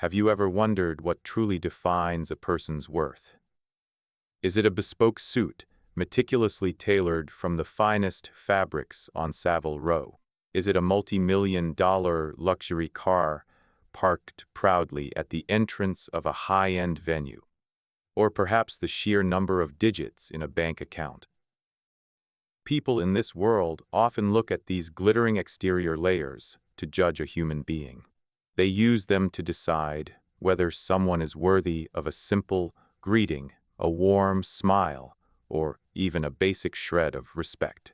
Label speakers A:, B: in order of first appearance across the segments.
A: Have you ever wondered what truly defines a person's worth? Is it a bespoke suit, meticulously tailored from the finest fabrics on Savile Row? Is it a multi-million-dollar luxury car parked proudly at the entrance of a high-end venue? Or perhaps the sheer number of digits in a bank account? People in this world often look at these glittering exterior layers to judge a human being. They use them to decide whether someone is worthy of a simple greeting, a warm smile, or even a basic shred of respect.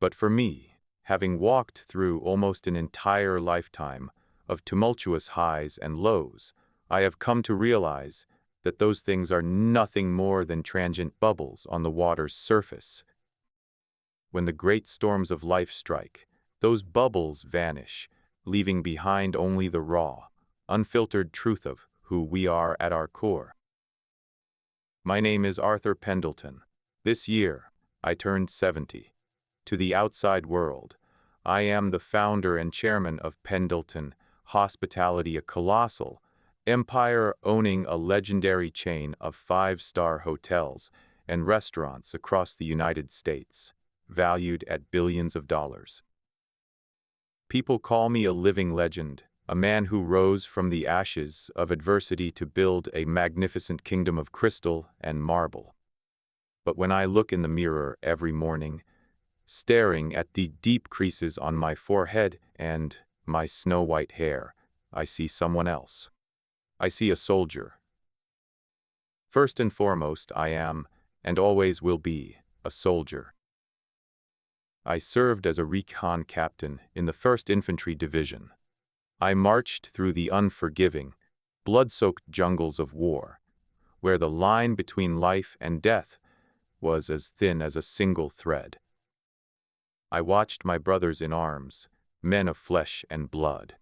A: But for me, having walked through almost an entire lifetime of tumultuous highs and lows, I have come to realize that those things are nothing more than transient bubbles on the water's surface. When the great storms of life strike, those bubbles vanish, leaving behind only the raw, unfiltered truth of who we are at our core. My name is Arthur Pendleton. This year, I turned 70. To the outside world, I am the founder and chairman of Pendleton Hospitality, a colossal empire owning a legendary chain of five-star hotels and restaurants across the United States, valued at billions of dollars. People call me a living legend, a man who rose from the ashes of adversity to build a magnificent kingdom of crystal and marble. But when I look in the mirror every morning, staring at the deep creases on my forehead and my snow-white hair, I see someone else. I see a soldier. First and foremost, I am, and always will be, a soldier. I served as a recon captain in the 1st Infantry Division. I marched through the unforgiving, blood-soaked jungles of war, where the line between life and death was as thin as a single thread. I watched my brothers in arms, men of flesh and blood,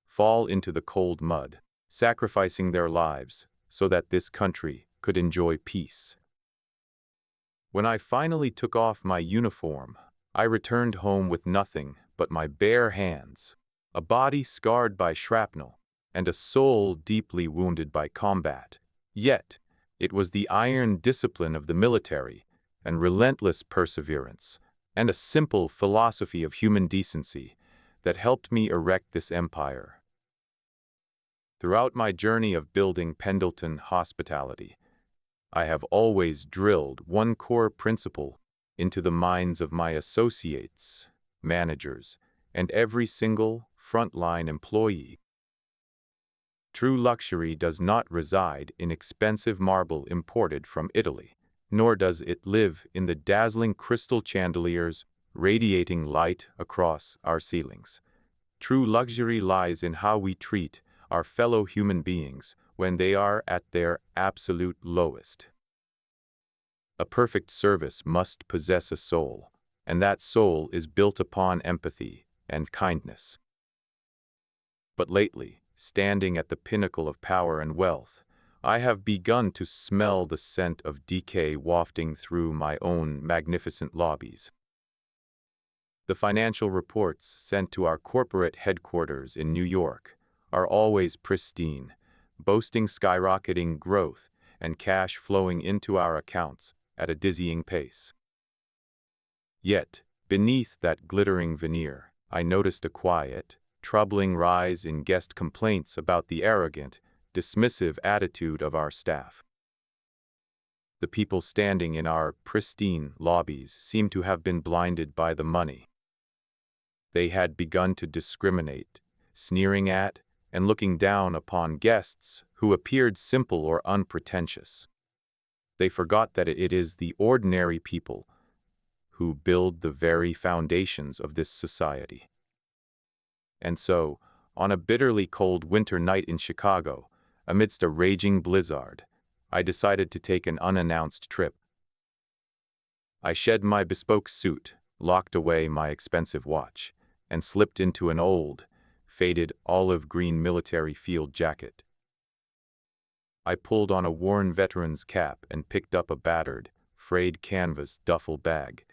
A: fall into the cold mud, sacrificing their lives so that this country could enjoy peace. When I finally took off my uniform, I returned home with nothing but my bare hands, a body scarred by shrapnel, and a soul deeply wounded by combat. Yet, it was the iron discipline of the military, and relentless perseverance, and a simple philosophy of human decency that helped me erect this empire. Throughout my journey of building Pendleton Hospitality, I have always drilled one core principle into the minds of my associates, managers, and every single frontline employee. True luxury does not reside in expensive marble imported from Italy, nor does it live in the dazzling crystal chandeliers radiating light across our ceilings. True luxury lies in how we treat our fellow human beings when they are at their absolute lowest. A perfect service must possess a soul, and that soul is built upon empathy and kindness. But lately, standing at the pinnacle of power and wealth, I have begun to smell the scent of decay wafting through my own magnificent lobbies. The financial reports sent to our corporate headquarters in New York are always pristine, boasting skyrocketing growth and cash flowing into our accounts at a dizzying pace. Yet, beneath that glittering veneer, I noticed a quiet, troubling rise in guest complaints about the arrogant, dismissive attitude of our staff. The people standing in our pristine lobbies seemed to have been blinded by the money. They had begun to discriminate, sneering at and looking down upon guests who appeared simple or unpretentious. They forgot that it is the ordinary people who build the very foundations of this society. And so, on a bitterly cold winter night in Chicago, amidst a raging blizzard, I decided to take an unannounced trip. I shed my bespoke suit, locked away my expensive watch, and slipped into an old, faded olive-green military field jacket. I pulled on a worn veteran's cap and picked up a battered, frayed canvas duffel bag.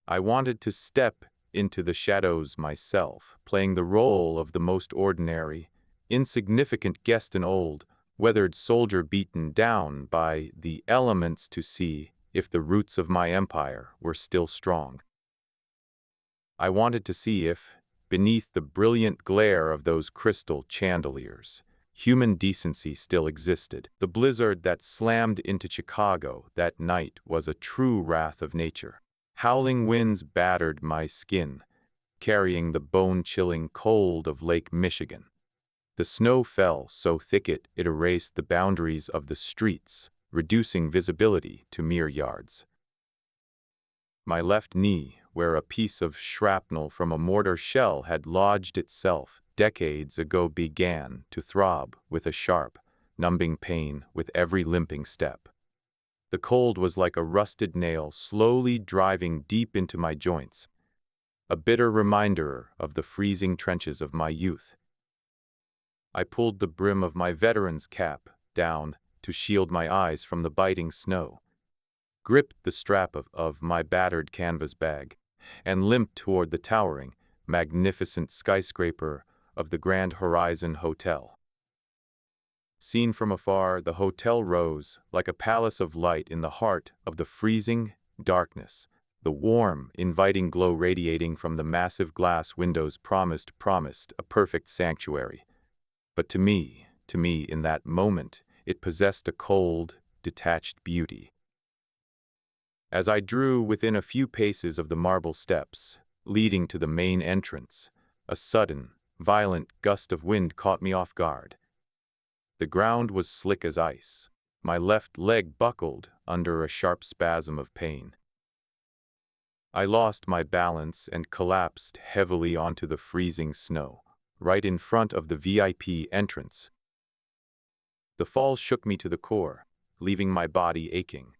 A: I wanted to step into the shadows myself, playing the role of the most ordinary insignificant guest, an old, weathered soldier beaten down by the elements to see if the roots of my empire were still strong. I wanted to see if, beneath the brilliant glare of those crystal chandeliers, human decency still existed. The blizzard that slammed into Chicago that night was a true wrath of nature. Howling winds battered my skin, carrying the bone-chilling cold of Lake Michigan. The snow fell so thick it erased the boundaries of the streets, reducing visibility to mere yards. My left knee, where a piece of shrapnel from a mortar shell had lodged itself decades ago, began to throb with a sharp, numbing pain with every limping step. The cold was like a rusted nail slowly driving deep into my joints, a bitter reminder of the freezing trenches of my youth. I pulled the brim of my veteran's cap down to shield my eyes from the biting snow, gripped the strap of my battered canvas bag, and limped toward the towering, magnificent skyscraper of the Grand Horizon Hotel. Seen from afar, the hotel rose like a palace of light in the heart of the freezing darkness. The warm, inviting glow radiating from the massive glass windows promised a perfect sanctuary. But to me, in that moment, it possessed a cold, detached beauty. As I drew within a few paces of the marble steps leading to the main entrance, a sudden, violent gust of wind caught me off guard. The ground was slick as ice. My left leg buckled under a sharp spasm of pain. I lost my balance and collapsed heavily onto the freezing snow, right in front of the VIP entrance. The fall shook me to the core, leaving my body aching.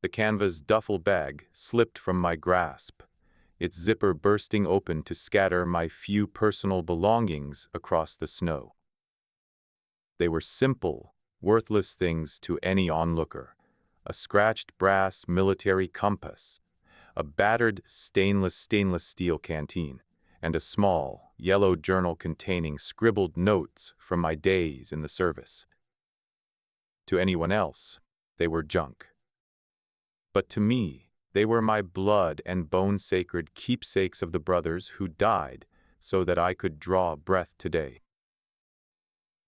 A: The canvas duffel bag slipped from my grasp, its zipper bursting open to scatter my few personal belongings across the snow. They were simple, worthless things to any onlooker: a scratched brass military compass, a battered stainless steel canteen, and a small, yellow journal containing scribbled notes from my days in the service. To anyone else, they were junk. But to me, they were my blood and bone sacred keepsakes of the brothers who died so that I could draw breath today.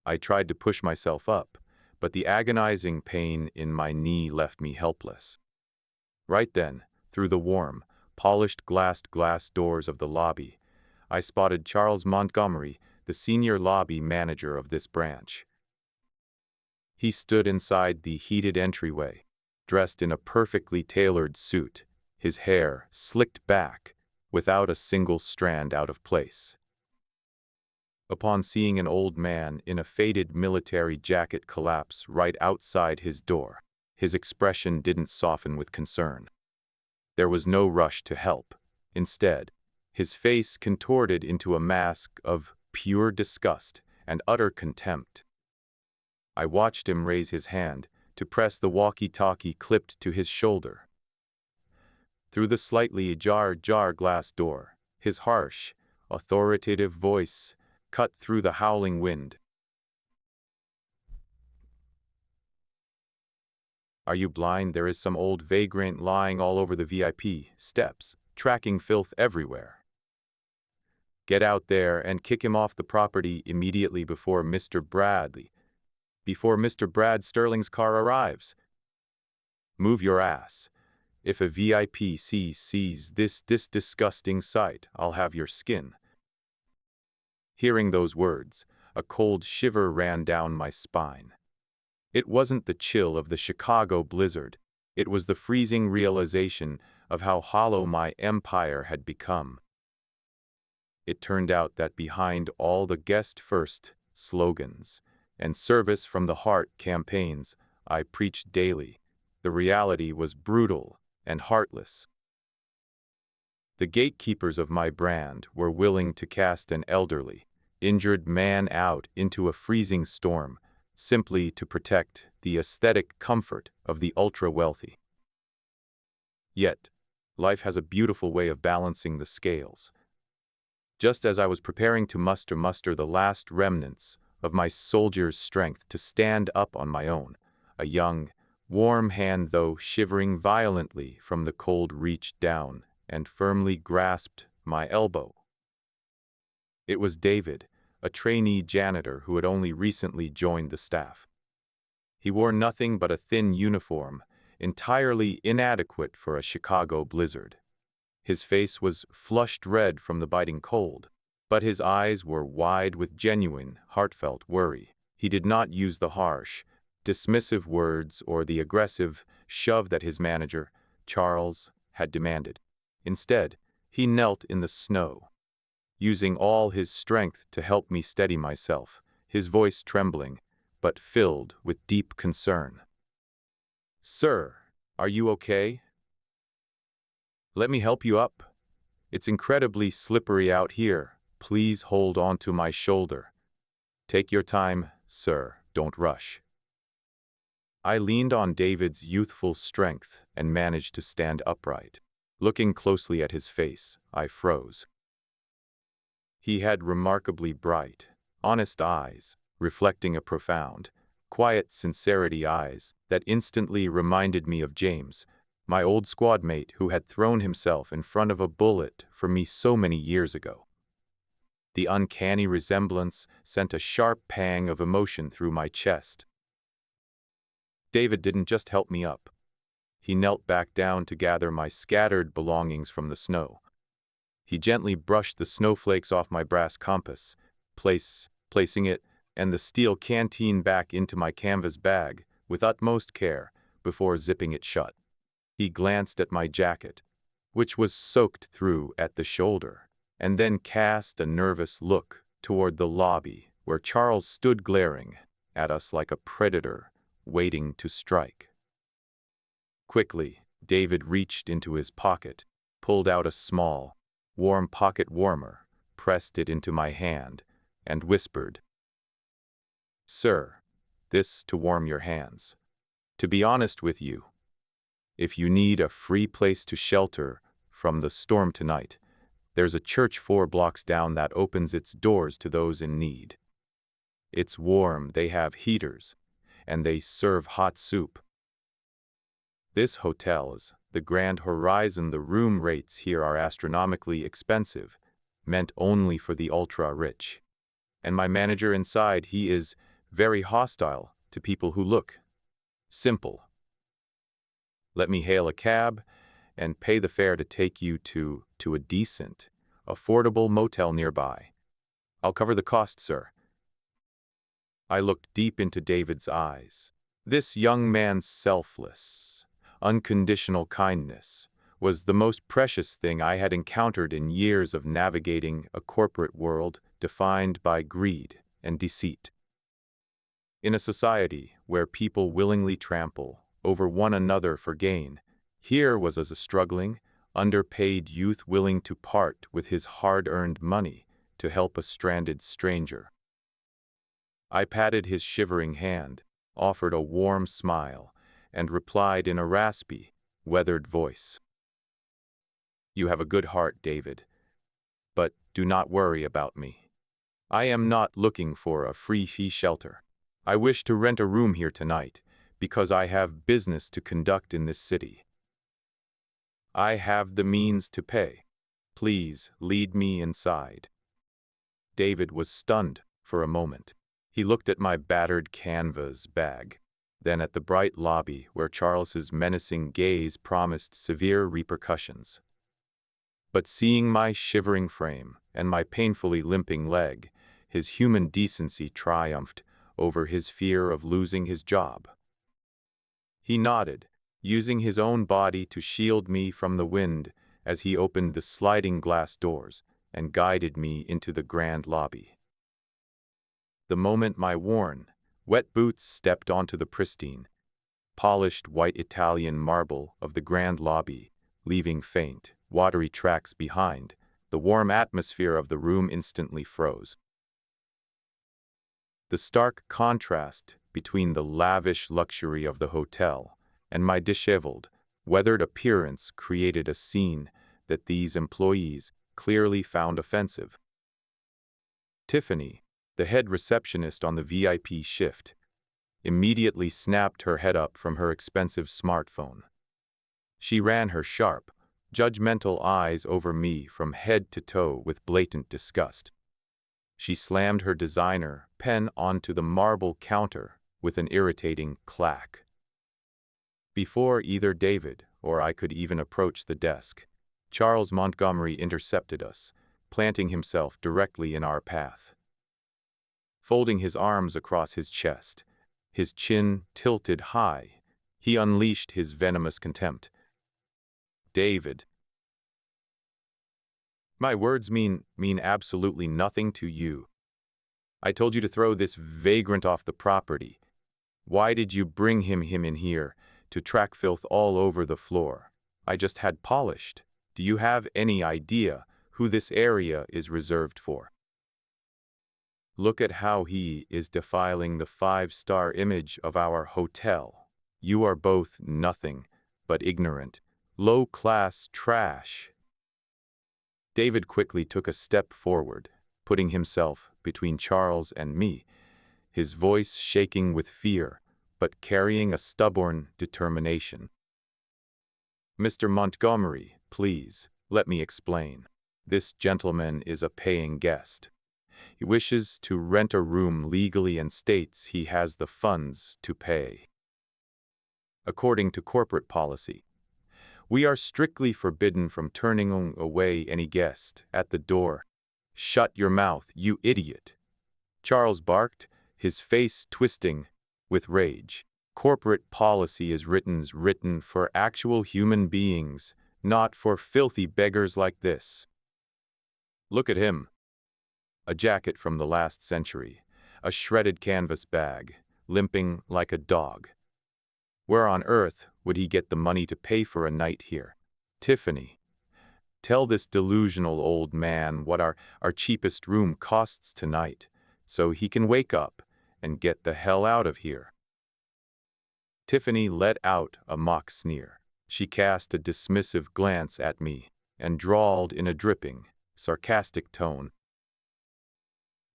A: I tried to push myself up, but the agonizing pain in my knee left me helpless. Right then, through the warm, polished glass doors of the lobby, I spotted Charles Montgomery, the senior lobby manager of this branch. He stood inside the heated entryway, dressed in a perfectly tailored suit, his hair slicked back, without a single strand out of place. Upon seeing an old man in a faded military jacket collapse right outside his door, his expression didn't soften with concern. There was no rush to help. Instead, his face contorted into a mask of pure disgust and utter contempt. I watched him raise his hand to press the walkie-talkie clipped to his shoulder. Through the slightly ajar glass door, his harsh, authoritative voice cut through the howling wind. "Are you blind? There is some old vagrant lying all over the VIP steps, tracking filth everywhere. Get out there and kick him off the property immediately before Mr. Brad Sterling's car arrives. Move your ass. If a VIP sees this disgusting sight, I'll have your skin." Hearing those words, a cold shiver ran down my spine. It wasn't the chill of the Chicago blizzard. It was the freezing realization of how hollow my empire had become. It turned out that behind all the guest-first slogans and service from the heart campaigns I preached daily, the reality was brutal and heartless. The gatekeepers of my brand were willing to cast an elderly, injured man out into a freezing storm simply to protect the aesthetic comfort of the ultra-wealthy. Yet, life has a beautiful way of balancing the scales. just as I was preparing to muster the last remnants of my soldier's strength to stand up on my own, a young, warm hand, though shivering violently from the cold, reached down and firmly grasped my elbow. It was David, a trainee janitor who had only recently joined the staff. He wore nothing but a thin uniform, entirely inadequate for a Chicago blizzard. His face was flushed red from the biting cold, but his eyes were wide with genuine, heartfelt worry. He did not use the harsh, dismissive words or the aggressive shove that his manager, Charles, had demanded. Instead, he knelt in the snow, using all his strength to help me steady myself, his voice trembling, but filled with deep concern. "Sir, are you okay? Let me help you up. It's incredibly slippery out here. Please hold on to my shoulder. Take your time, sir, don't rush." I leaned on David's youthful strength and managed to stand upright. Looking closely at his face, I froze. He had remarkably bright, honest eyes, reflecting a profound, quiet sincerity, eyes that instantly reminded me of James, my old squad mate who had thrown himself in front of a bullet for me so many years ago. The uncanny resemblance sent a sharp pang of emotion through my chest. David didn't just help me up. He knelt back down to gather my scattered belongings from the snow. He gently brushed the snowflakes off my brass compass, placing it and the steel canteen back into my canvas bag with utmost care before zipping it shut. He glanced at my jacket, which was soaked through at the shoulder, and then cast a nervous look toward the lobby where Charles stood glaring at us like a predator waiting to strike. Quickly, David reached into his pocket, pulled out a small, warm pocket warmer, pressed it into my hand, and whispered, "Sir, this to warm your hands. To be honest with you, if you need a free place to shelter from the storm tonight, there's a church 4 blocks down that opens its doors to those in need. It's warm, they have heaters, and they serve hot soup. This hotel is the Grand Horizon. The room rates here are astronomically expensive, meant only for the ultra-rich. And my manager inside, he is very hostile to people who look simple. Let me hail a cab and pay the fare to take you to a decent, affordable motel nearby. I'll cover the cost, sir." I looked deep into David's eyes. This young man's selfless, unconditional kindness was the most precious thing I had encountered in years of navigating a corporate world defined by greed and deceit. In a society where people willingly trample over one another for gain, here was a struggling, underpaid youth willing to part with his hard-earned money to help a stranded stranger. I patted his shivering hand, offered a warm smile, and replied in a raspy, weathered voice, "You have a good heart, David, but do not worry about me. I am not looking for a free shelter. I wish to rent a room here tonight because I have business to conduct in this city. I have the means to pay. Please lead me inside." David was stunned for a moment. He looked at my battered canvas bag, then at the bright lobby where Charles's menacing gaze promised severe repercussions. But seeing my shivering frame and my painfully limping leg, his human decency triumphed over his fear of losing his job. He nodded, using his own body to shield me from the wind as he opened the sliding glass doors and guided me into the grand lobby. The moment my worn, wet boots stepped onto the pristine, polished white Italian marble of the grand lobby, leaving faint, watery tracks behind, the warm atmosphere of the room instantly froze. The stark contrast between the lavish luxury of the hotel and my disheveled, weathered appearance created a scene that these employees clearly found offensive. Tiffany, the head receptionist on the VIP shift, immediately snapped her head up from her expensive smartphone. She ran her sharp, judgmental eyes over me from head to toe with blatant disgust. She slammed her designer pen onto the marble counter with an irritating clack. Before either David or I could even approach the desk, Charles Montgomery intercepted us, planting himself directly in our path. Folding his arms across his chest, his chin tilted high, he unleashed his venomous contempt. David, my words mean absolutely nothing to you. I told you to throw this vagrant off the property. Why did you bring him in here to track filth all over the floor? I just had polished. Do you have any idea who this area is reserved for? Look at how he is defiling the five-star image of our hotel. You are both nothing but ignorant, low-class trash. David quickly took a step forward, putting himself between Charles and me, his voice shaking with fear, but carrying a stubborn determination. Mr. Montgomery, please, let me explain. This gentleman is a paying guest. He wishes to rent a room legally and states he has the funds to pay. According to corporate policy, we are strictly forbidden from turning away any guest at the door. Shut your mouth, you idiot! Charles barked, his face twisting with rage. Corporate policy is written for actual human beings, not for filthy beggars like this. Look at him. A jacket from the last century, a shredded canvas bag, limping like a dog. Where on earth would he get the money to pay for a night here? Tiffany, tell this delusional old man what our cheapest room costs tonight, so he can wake up and get the hell out of here. Tiffany let out a mock sneer. She cast a dismissive glance at me and drawled in a dripping, sarcastic tone.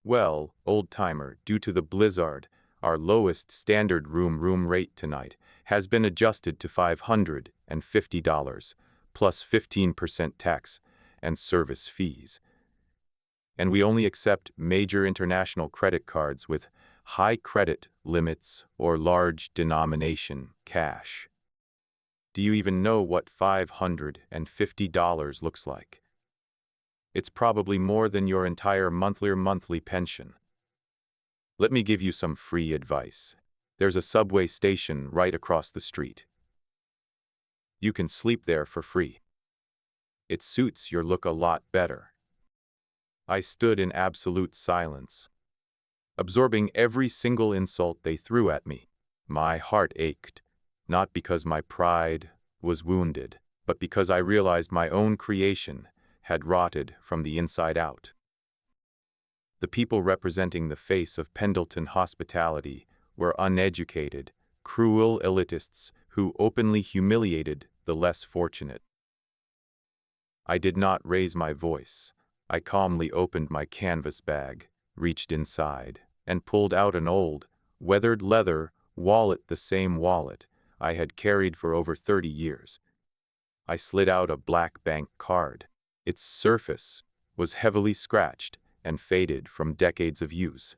A: Well, old-timer, due to the blizzard, our lowest standard room rate tonight has been adjusted to $550, plus 15% tax and service fees. And we only accept major international credit cards with high credit limits or large denomination cash. Do you even know what $550 looks like? It's probably more than your entire monthly pension. Let me give you some free advice. There's a subway station right across the street. You can sleep there for free. It suits your look a lot better. I stood in absolute silence, absorbing every single insult they threw at me. My heart ached, not because my pride was wounded, but because I realized my own creation had rotted from the inside out. The people representing the face of Pendleton hospitality were uneducated, cruel elitists who openly humiliated the less fortunate. I did not raise my voice. I calmly opened my canvas bag, reached inside, and pulled out an old, weathered leather wallet, the same wallet I had carried for over 30 years. I slid out a black bank card. Its surface was heavily scratched and faded from decades of use.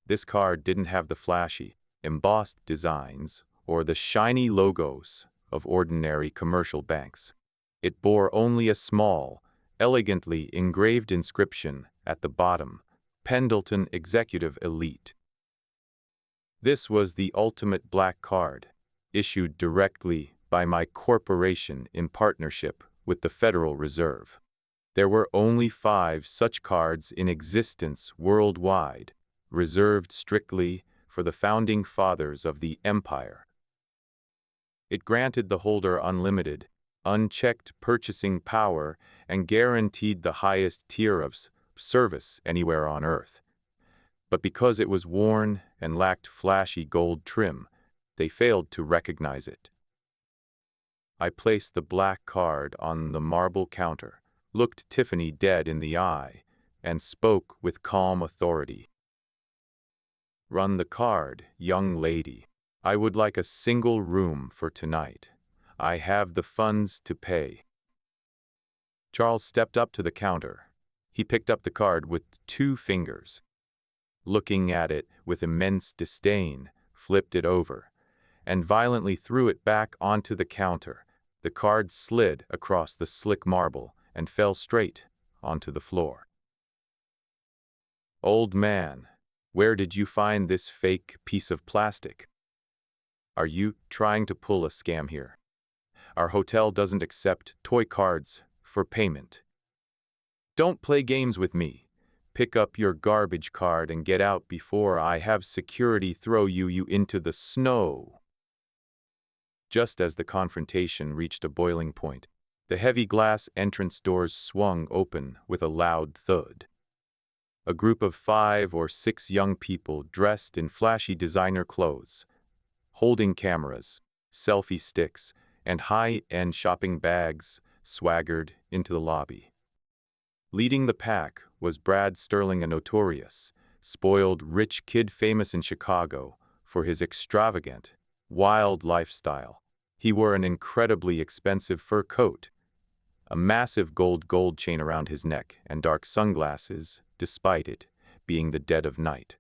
A: This card didn't have the flashy, embossed designs or the shiny logos of ordinary commercial banks. It bore only a small, elegantly engraved inscription at the bottom, Pendleton Executive Elite. This was the ultimate black card, issued directly by my corporation in partnership with the Federal Reserve. There were only 5 such cards in existence worldwide, reserved strictly for the founding fathers of the empire. It granted the holder unlimited, unchecked purchasing power and guaranteed the highest tier of service anywhere on Earth. But because it was worn and lacked flashy gold trim, they failed to recognize it. I placed the black card on the marble counter, looked Tiffany dead in the eye, and spoke with calm authority. "Run the card, young lady. I would like a single room for tonight. I have the funds to pay." Charles stepped up to the counter. He picked up the card with 2 fingers. Looking at it with immense disdain, flipped it over, and violently threw it back onto the counter. The card slid across the slick marble and fell straight onto the floor. "Old man, where did you find this fake piece of plastic? Are you trying to pull a scam here? Our hotel doesn't accept toy cards for payment. Don't play games with me. Pick up your garbage card and get out before I have security throw you into the snow." Just as the confrontation reached a boiling point, the heavy glass entrance doors swung open with a loud thud. A group of 5 or 6 young people dressed in flashy designer clothes, holding cameras, selfie sticks, and high-end shopping bags, swaggered into the lobby. Leading the pack was Brad Sterling, a notorious, spoiled rich kid famous in Chicago for his extravagant, wild lifestyle. He wore an incredibly expensive fur coat, a massive gold chain around his neck, and dark sunglasses, despite it being the dead of night.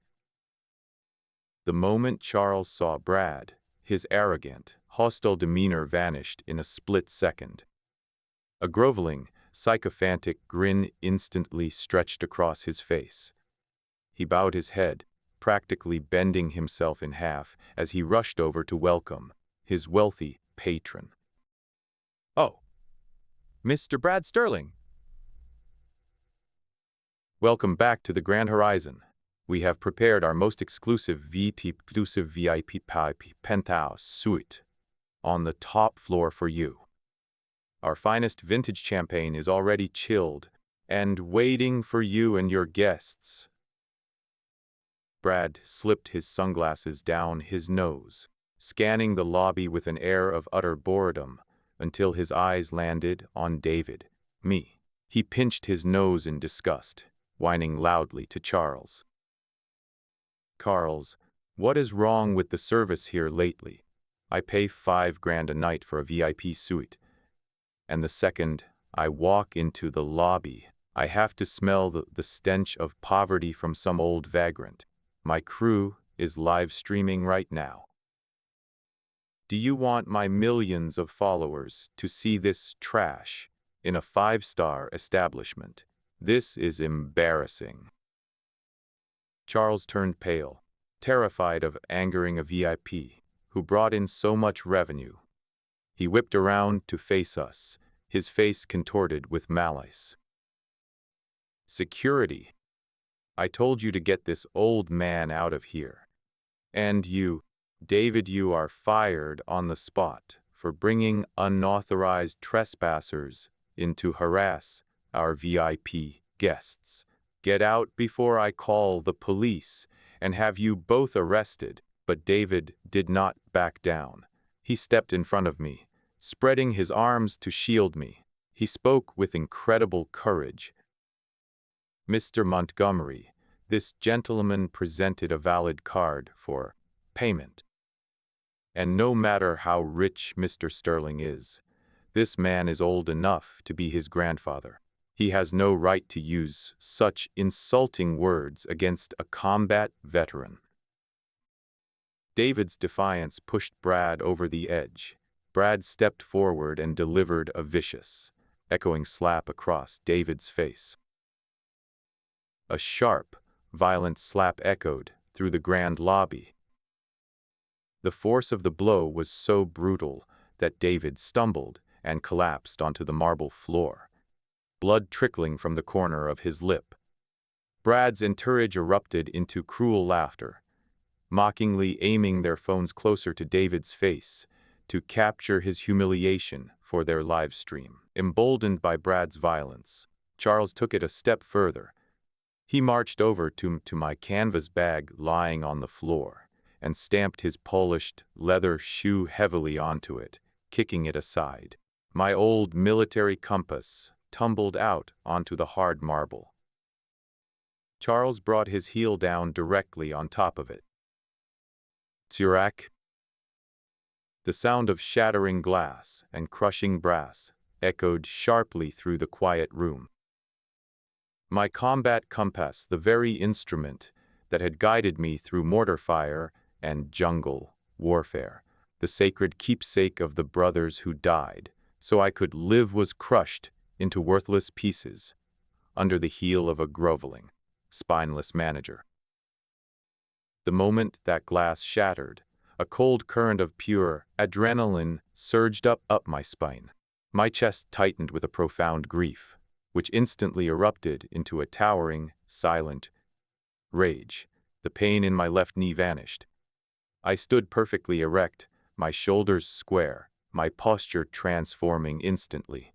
A: The moment Charles saw Brad, his arrogant, hostile demeanor vanished in a split second. A groveling, sycophantic grin instantly stretched across his face. He bowed his head, practically bending himself in half as he rushed over to welcome his wealthy patron. "Oh, Mr. Brad Sterling. Welcome back to the Grand Horizon. We have prepared our most exclusive VIP penthouse suite on the top floor for you. Our finest vintage champagne is already chilled and waiting for you and your guests." Brad slipped his sunglasses down his nose, scanning the lobby with an air of utter boredom until his eyes landed on David, me. He pinched his nose in disgust, whining loudly to Charles. "Carls, what is wrong with the service here lately? I pay $5,000 a night for a VIP suite, and the second I walk into the lobby, I have to smell the stench of poverty from some old vagrant. My crew is live streaming right now. Do you want my millions of followers to see this trash in a 5-star establishment? This is embarrassing." Charles turned pale, terrified of angering a VIP who brought in so much revenue. He whipped around to face us, his face contorted with malice. "Security. I told you to get this old man out of here. And you, David, you are fired on the spot for bringing unauthorized trespassers in to harass our VIP guests. Get out before I call the police and have you both arrested." But David did not back down. He stepped in front of me, spreading his arms to shield me. He spoke with incredible courage. "Mr. Montgomery, this gentleman presented a valid card for payment. And no matter how rich Mr. Sterling is, this man is old enough to be his grandfather. He has no right to use such insulting words against a combat veteran." David's defiance pushed Brad over the edge. Brad stepped forward and delivered a vicious, echoing slap across David's face. A sharp, violent slap echoed through the grand lobby. The force of the blow was so brutal that David stumbled and collapsed onto the marble floor, blood trickling from the corner of his lip. Brad's entourage erupted into cruel laughter, mockingly aiming their phones closer to David's face to capture his humiliation for their live stream. Emboldened by Brad's violence, Charles took it a step further. He marched over to my canvas bag lying on the floor and stamped his polished leather shoe heavily onto it, kicking it aside. My old military compass tumbled out onto the hard marble. Charles brought his heel down directly on top of it. Tsurak. The sound of shattering glass and crushing brass echoed sharply through the quiet room. My combat compass, the very instrument that had guided me through mortar fire and jungle warfare, the sacred keepsake of the brothers who died, so I could live, was crushed into worthless pieces under the heel of a groveling, spineless manager. The moment that glass shattered, a cold current of pure adrenaline surged up my spine. My chest tightened with a profound grief, which instantly erupted into a towering, silent rage. The pain in my left knee vanished. I stood perfectly erect, my shoulders square, my posture transforming instantly.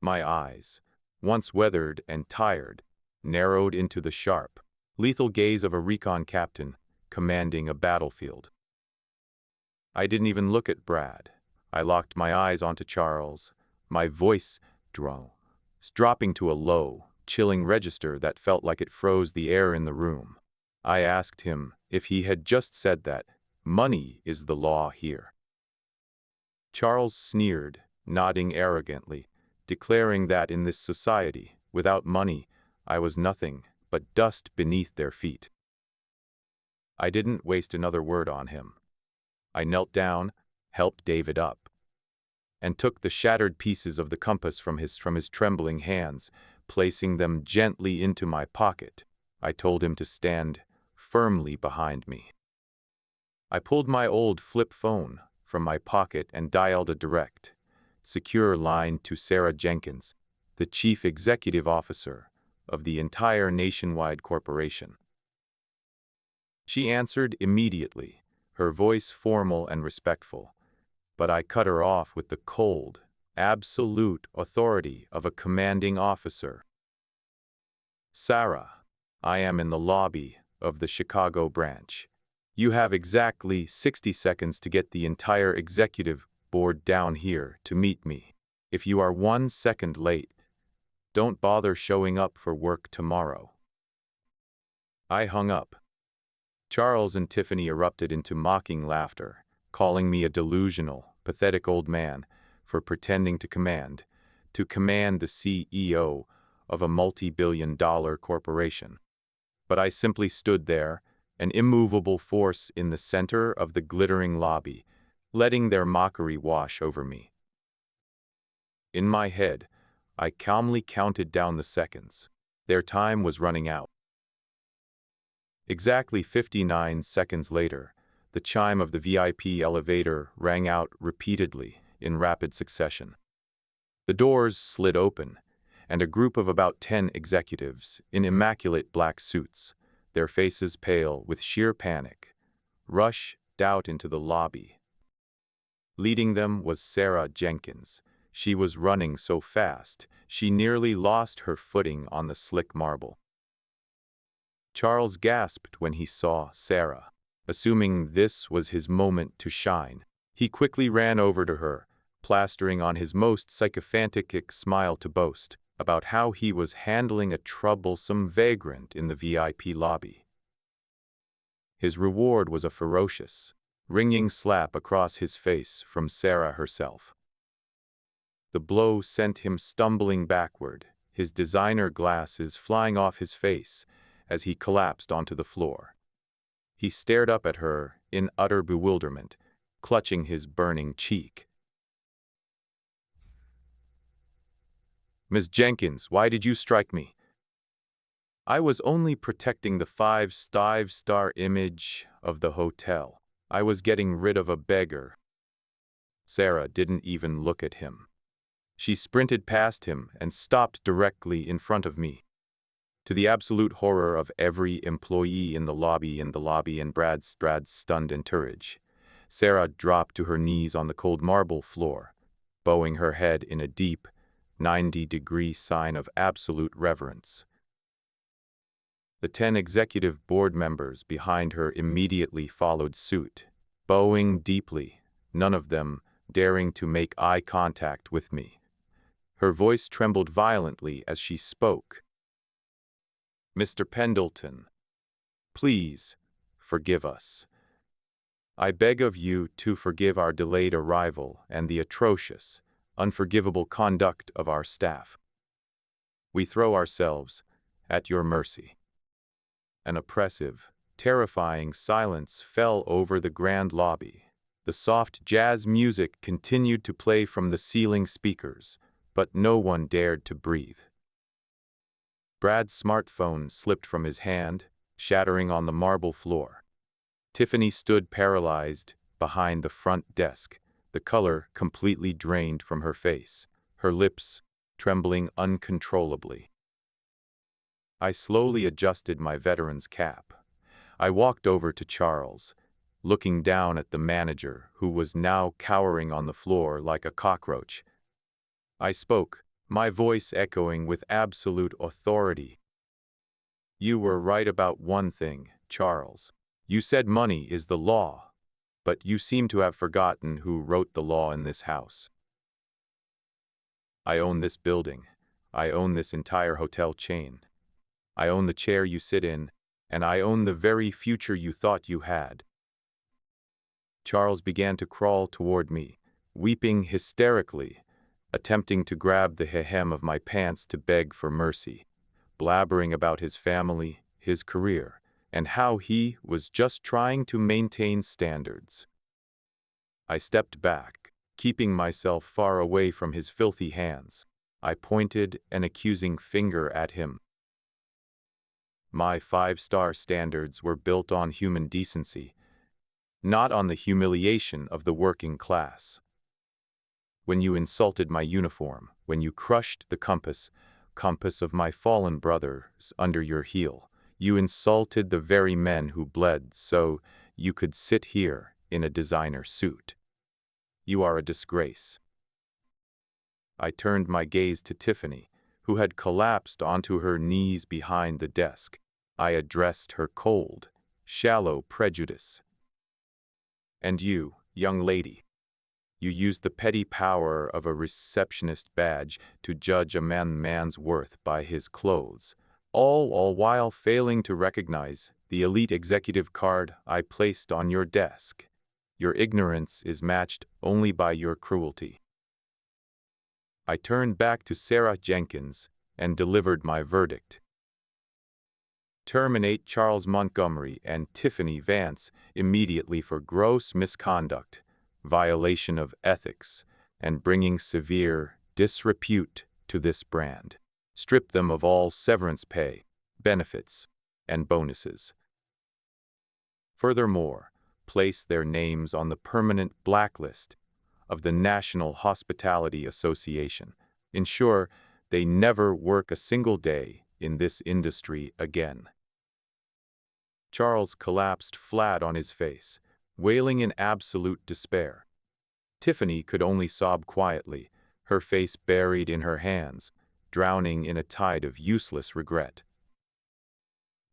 A: My eyes, once weathered and tired, narrowed into the sharp, lethal gaze of a recon captain commanding a battlefield. I didn't even look at Brad. I locked my eyes onto Charles, my voice dropping to a low, chilling register that felt like it froze the air in the room. I asked him if he had just said that money is the law here. Charles sneered, nodding arrogantly, declaring that in this society, without money, I was nothing but dust beneath their feet. I didn't waste another word on him. I knelt down, helped David up, and took the shattered pieces of the compass from his trembling hands, placing them gently into my pocket. I told him to stand firmly behind me. I pulled my old flip phone from my pocket and dialed a direct, secure line to Sarah Jenkins, the chief executive officer of the entire nationwide corporation. She answered immediately, her voice formal and respectful, but I cut her off with the cold, absolute authority of a commanding officer. Sarah, I am in the lobby of the Chicago branch. You have exactly 60 seconds to get the entire executive board down here to meet me. If you are 1 second late, don't bother showing up for work tomorrow. I hung up. Charles and Tiffany erupted into mocking laughter, calling me a delusional, pathetic old man for pretending to command the CEO of a multi-billion-dollar corporation. But I simply stood there, an immovable force in the center of the glittering lobby, letting their mockery wash over me. In my head, I calmly counted down the seconds. Their time was running out. Exactly 59 seconds later, the chime of the VIP elevator rang out repeatedly in rapid succession. The doors slid open, and a group of about 10 executives in immaculate black suits, their faces pale with sheer panic, rushed out into the lobby. Leading them was Sarah Jenkins. She was running so fast, she nearly lost her footing on the slick marble. Charles gasped when he saw Sarah. Assuming this was his moment to shine, he quickly ran over to her, plastering on his most sycophantic smile to boast about how he was handling a troublesome vagrant in the VIP lobby. His reward was a ferocious, ringing slap across his face from Sarah herself. The blow sent him stumbling backward, his designer glasses flying off his face as he collapsed onto the floor. He stared up at her in utter bewilderment, clutching his burning cheek. "Miss Jenkins, why did you strike me?" "I was only protecting the five-star image of the hotel. I was getting rid of a beggar." Sarah didn't even look at him. She sprinted past him and stopped directly in front of me. To the absolute horror of every employee in the lobby and Brad's stunned entourage, Sarah dropped to her knees on the cold marble floor, bowing her head in a deep, 90-degree sign of absolute reverence. The 10 executive board members behind her immediately followed suit, bowing deeply, none of them daring to make eye contact with me. Her voice trembled violently as she spoke. Mr. Pendleton, please forgive us. I beg of you to forgive our delayed arrival and the atrocious, unforgivable conduct of our staff. We throw ourselves at your mercy." An oppressive, terrifying silence fell over the grand lobby. The soft jazz music continued to play from the ceiling speakers, but no one dared to breathe. Brad's smartphone slipped from his hand, shattering on the marble floor. Tiffany stood paralyzed behind the front desk, the color completely drained from her face, her lips trembling uncontrollably. I slowly adjusted my veteran's cap. I walked over to Charles, looking down at the manager, who was now cowering on the floor like a cockroach. I spoke, my voice echoing with absolute authority. "You were right about one thing, Charles. You said money is the law, but you seem to have forgotten who wrote the law in this house. I own this building. I own this entire hotel chain. I own the chair you sit in, and I own the very future you thought you had." Charles began to crawl toward me, weeping hysterically, attempting to grab the hem of my pants to beg for mercy, blabbering about his family, his career, and how he was just trying to maintain standards. I stepped back, keeping myself far away from his filthy hands. I pointed an accusing finger at him. My 5-star standards were built on human decency, not on the humiliation of the working class. When you insulted my uniform, when you crushed the compass of my fallen brothers under your heel, you insulted the very men who bled so you could sit here in a designer suit. You are a disgrace. I turned my gaze to Tiffany, who had collapsed onto her knees behind the desk. I addressed her cold, shallow prejudice. "And you, young lady, you used the petty power of a receptionist badge to judge a man's worth by his clothes, all while failing to recognize the elite executive card I placed on your desk. Your ignorance is matched only by your cruelty." I turned back to Sarah Jenkins and delivered my verdict. Terminate Charles Montgomery and Tiffany Vance immediately for gross misconduct, violation of ethics, and bringing severe disrepute to this brand. Strip them of all severance pay, benefits, and bonuses. Furthermore, place their names on the permanent blacklist of the National Hospitality Association. Ensure they never work a single day in this industry again. Charles collapsed flat on his face, wailing in absolute despair. Tiffany could only sob quietly, her face buried in her hands, drowning in a tide of useless regret.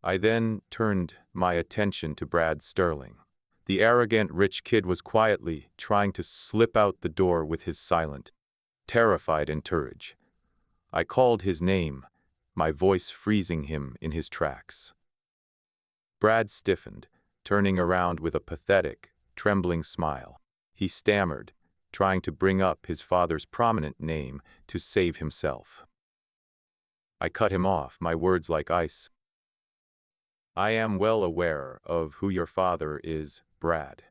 A: I then turned my attention to Brad Sterling. The arrogant rich kid was quietly trying to slip out the door with his silent, terrified entourage. I called his name, my voice freezing him in his tracks. Brad stiffened, turning around with a pathetic, trembling smile. He stammered, trying to bring up his father's prominent name to save himself. I cut him off, my words like ice. "I am well aware of who your father is, Brad.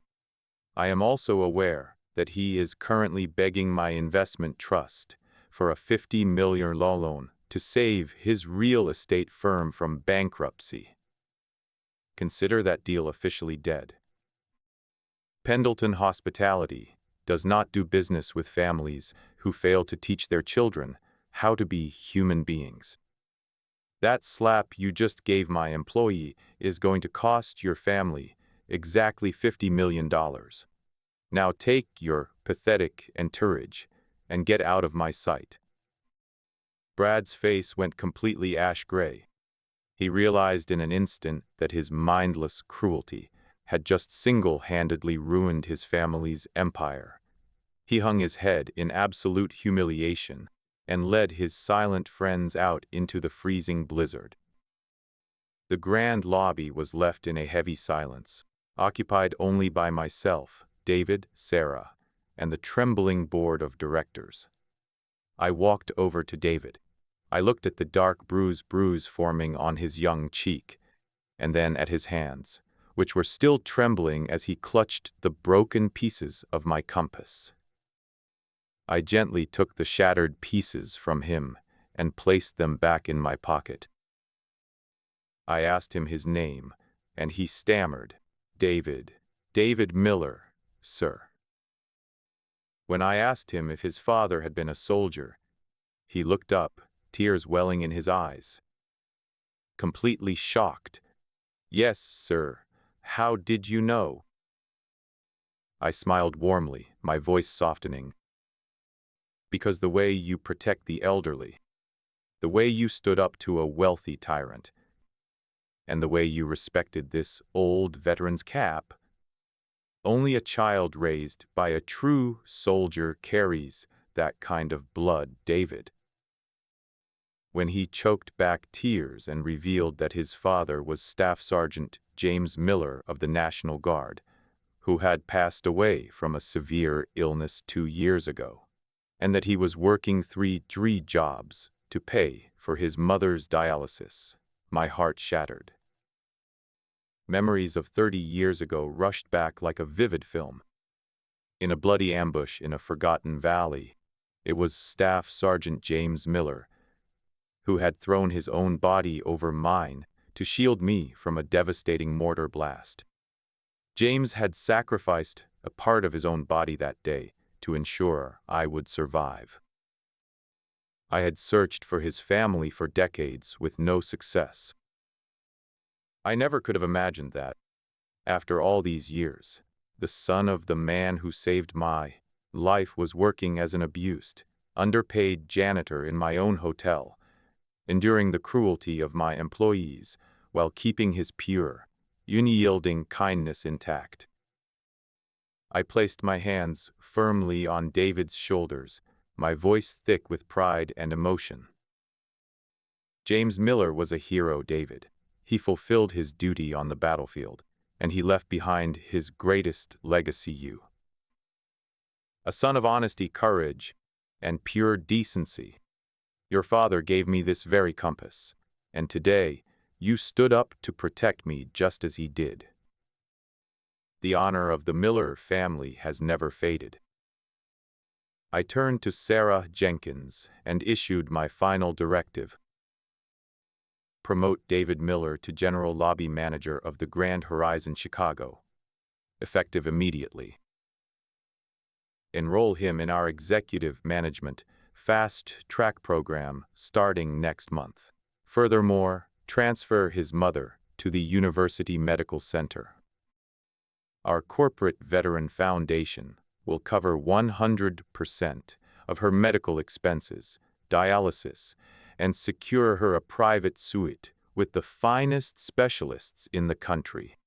A: I am also aware that he is currently begging my investment trust for a $50 million loan to save his real estate firm from bankruptcy. Consider that deal officially dead. Pendleton Hospitality does not do business with families who fail to teach their children how to be human beings. That slap you just gave my employee is going to cost your family exactly $50 million. Now take your pathetic entourage and get out of my sight." Brad's face went completely ash gray. He realized in an instant that his mindless cruelty had just single-handedly ruined his family's empire. He hung his head in absolute humiliation and led his silent friends out into the freezing blizzard. The grand lobby was left in a heavy silence, occupied only by myself, David, Sarah, and the trembling board of directors. I walked over to David. I looked at the dark bruise forming on his young cheek, and then at his hands, which were still trembling as he clutched the broken pieces of my compass. I gently took the shattered pieces from him and placed them back in my pocket. I asked him his name, and he stammered, David Miller, sir." When I asked him if his father had been a soldier, he looked up, tears welling in his eyes. Completely shocked. "Yes, sir. How did you know?" I smiled warmly, my voice softening. "Because the way you protect the elderly, the way you stood up to a wealthy tyrant, and the way you respected this old veteran's cap. Only a child raised by a true soldier carries that kind of blood, David." When he choked back tears and revealed that his father was Staff Sergeant James Miller of the National Guard, who had passed away from a severe illness 2 years ago, and that he was working three jobs to pay for his mother's dialysis, my heart shattered. Memories of 30 years ago rushed back like a vivid film. In a bloody ambush in a forgotten valley, it was Staff Sergeant James Miller who had thrown his own body over mine to shield me from a devastating mortar blast. James had sacrificed a part of his own body that day to ensure I would survive. I had searched for his family for decades with no success. I never could have imagined that, after all these years, the son of the man who saved my life was working as an abused, underpaid janitor in my own hotel, enduring the cruelty of my employees while keeping his pure, unyielding kindness intact. I placed my hands firmly on David's shoulders, my voice thick with pride and emotion. "James Miller was a hero, David. He fulfilled his duty on the battlefield, and he left behind his greatest legacy, you. A son of honesty, courage, and pure decency. Your father gave me this very compass, and today you stood up to protect me just as he did. The honor of the Miller family has never faded." I turned to Sarah Jenkins and issued my final directive. Promote David Miller to General Lobby Manager of the Grand Horizon Chicago, effective immediately. Enroll him in our Executive Management Fast Track program starting next month. Furthermore, transfer his mother to the University Medical Center. Our corporate veteran foundation will cover 100% of her medical expenses, dialysis, and secure her a private suite with the finest specialists in the country.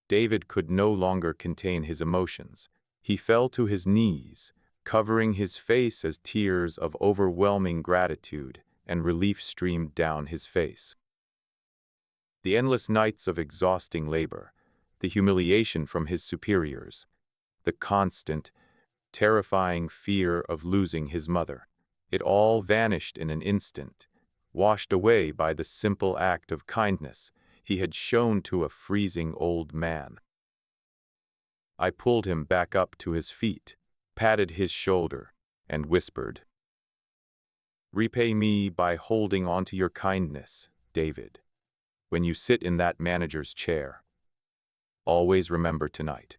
A: David could no longer contain his emotions. He fell to his knees, covering his face as tears of overwhelming gratitude and relief streamed down his face. The endless nights of exhausting labor, the humiliation from his superiors, the constant, terrifying fear of losing his mother, it all vanished in an instant, washed away by the simple act of kindness he had shown to a freezing old man. I pulled him back up to his feet, patted his shoulder, and whispered, "Repay me by holding on to your kindness, David. When you sit in that manager's chair, always remember tonight.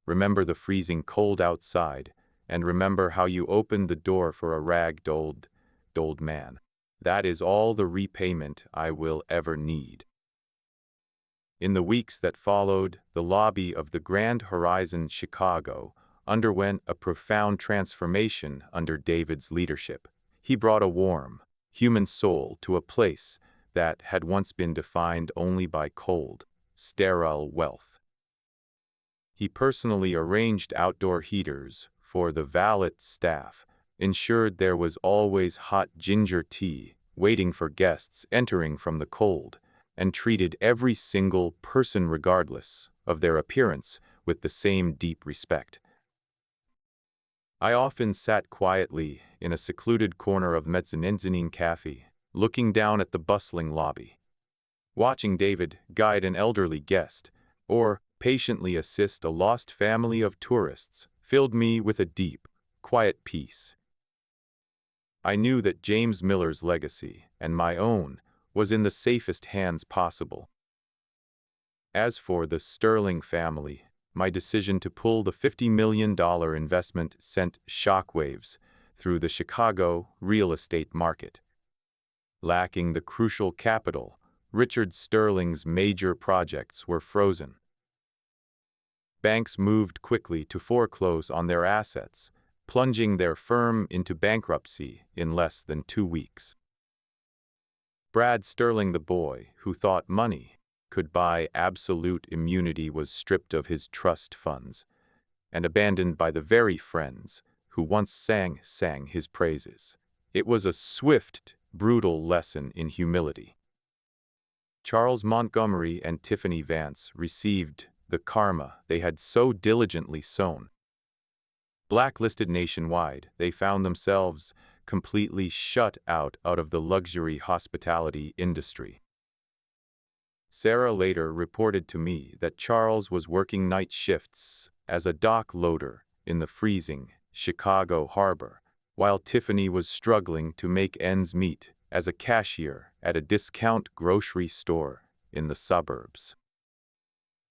A: Remember the freezing cold outside, and remember how you opened the door for a ragged old man. That is all the repayment I will ever need." In the weeks that followed, the lobby of the Grand Horizon Chicago underwent a profound transformation under David's leadership. He brought a warm, human soul to a place that had once been defined only by cold, sterile wealth. He personally arranged outdoor heaters for the valet staff, ensured there was always hot ginger tea waiting for guests entering from the cold, and treated every single person regardless of their appearance with the same deep respect. I often sat quietly in a secluded corner of Mezzanine Cafe, looking down at the bustling lobby. Watching David guide an elderly guest, or patiently assist a lost family of tourists, filled me with a deep, quiet peace. I knew that James Miller's legacy, and my own, was in the safest hands possible. As for the Sterling family, my decision to pull the $50 million investment sent shockwaves through the Chicago real estate market. Lacking the crucial capital, Richard Sterling's major projects were frozen. Banks moved quickly to foreclose on their assets, plunging their firm into bankruptcy in less than 2 weeks. Brad Sterling, the boy who thought money could buy absolute immunity, was stripped of his trust funds and abandoned by the very friends who once sang his praises. It was a swift, brutal lesson in humility. Charles Montgomery and Tiffany Vance received the karma they had so diligently sown. Blacklisted nationwide, they found themselves completely shut out of the luxury hospitality industry. Sarah later reported to me that Charles was working night shifts as a dock loader in the freezing Chicago harbor, while Tiffany was struggling to make ends meet as a cashier at a discount grocery store in the suburbs.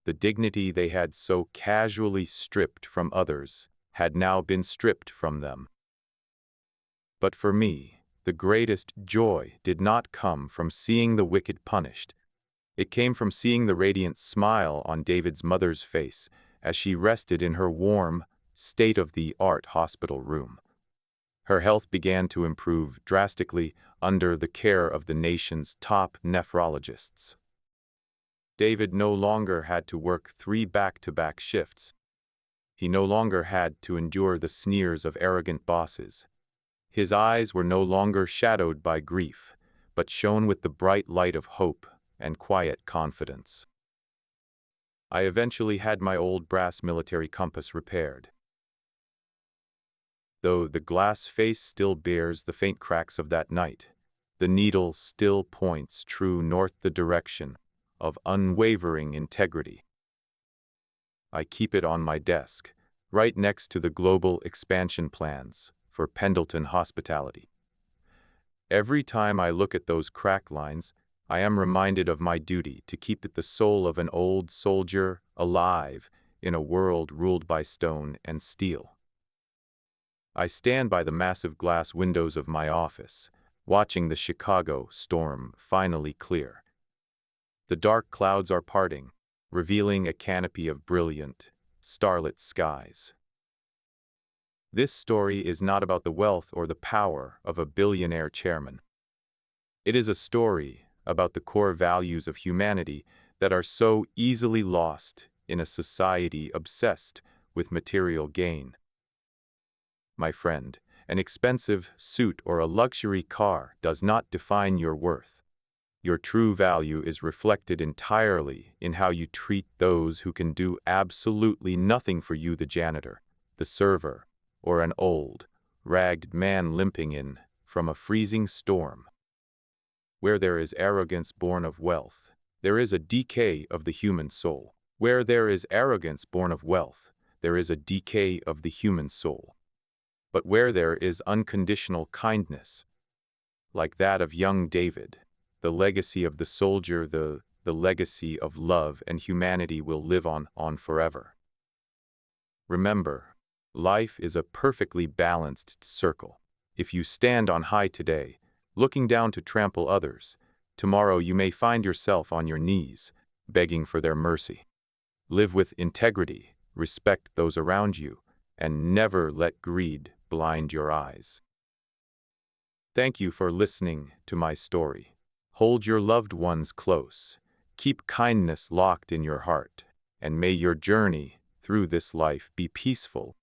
A: The dignity they had so casually stripped from others had now been stripped from them. But for me, the greatest joy did not come from seeing the wicked punished. It came from seeing the radiant smile on David's mother's face as she rested in her warm, state-of-the-art hospital room. Her health began to improve drastically under the care of the nation's top nephrologists. David no longer had to work 3 back-to-back shifts. He no longer had to endure the sneers of arrogant bosses. His eyes were no longer shadowed by grief, but shone with the bright light of hope and quiet confidence. I eventually had my old brass military compass repaired. Though the glass face still bears the faint cracks of that night, the needle still points true north, the direction of unwavering integrity. I keep it on my desk, right next to the global expansion plans for Pendleton Hospitality. Every time I look at those crack lines, I am reminded of my duty to keep the soul of an old soldier alive in a world ruled by stone and steel. I stand by the massive glass windows of my office, watching the Chicago storm finally clear. The dark clouds are parting, revealing a canopy of brilliant, starlit skies. This story is not about the wealth or the power of a billionaire chairman. It is a story about the core values of humanity that are so easily lost in a society obsessed with material gain. My friend, an expensive suit or a luxury car does not define your worth. Your true value is reflected entirely in how you treat those who can do absolutely nothing for you: the janitor, the server, or an old, ragged man limping in from a freezing storm. Where there is arrogance born of wealth, there is a decay of the human soul. Where there is arrogance born of wealth, there is a decay of the human soul. But where there is unconditional kindness, like that of young David, the legacy of the soldier, the legacy of love and humanity will live on forever. Remember, life is a perfectly balanced circle. If you stand on high today, looking down to trample others, tomorrow you may find yourself on your knees, begging for their mercy. Live with integrity, respect those around you, and never let greed blind your eyes. Thank you for listening to my story. Hold your loved ones close, keep kindness locked in your heart, and may your journey through this life be peaceful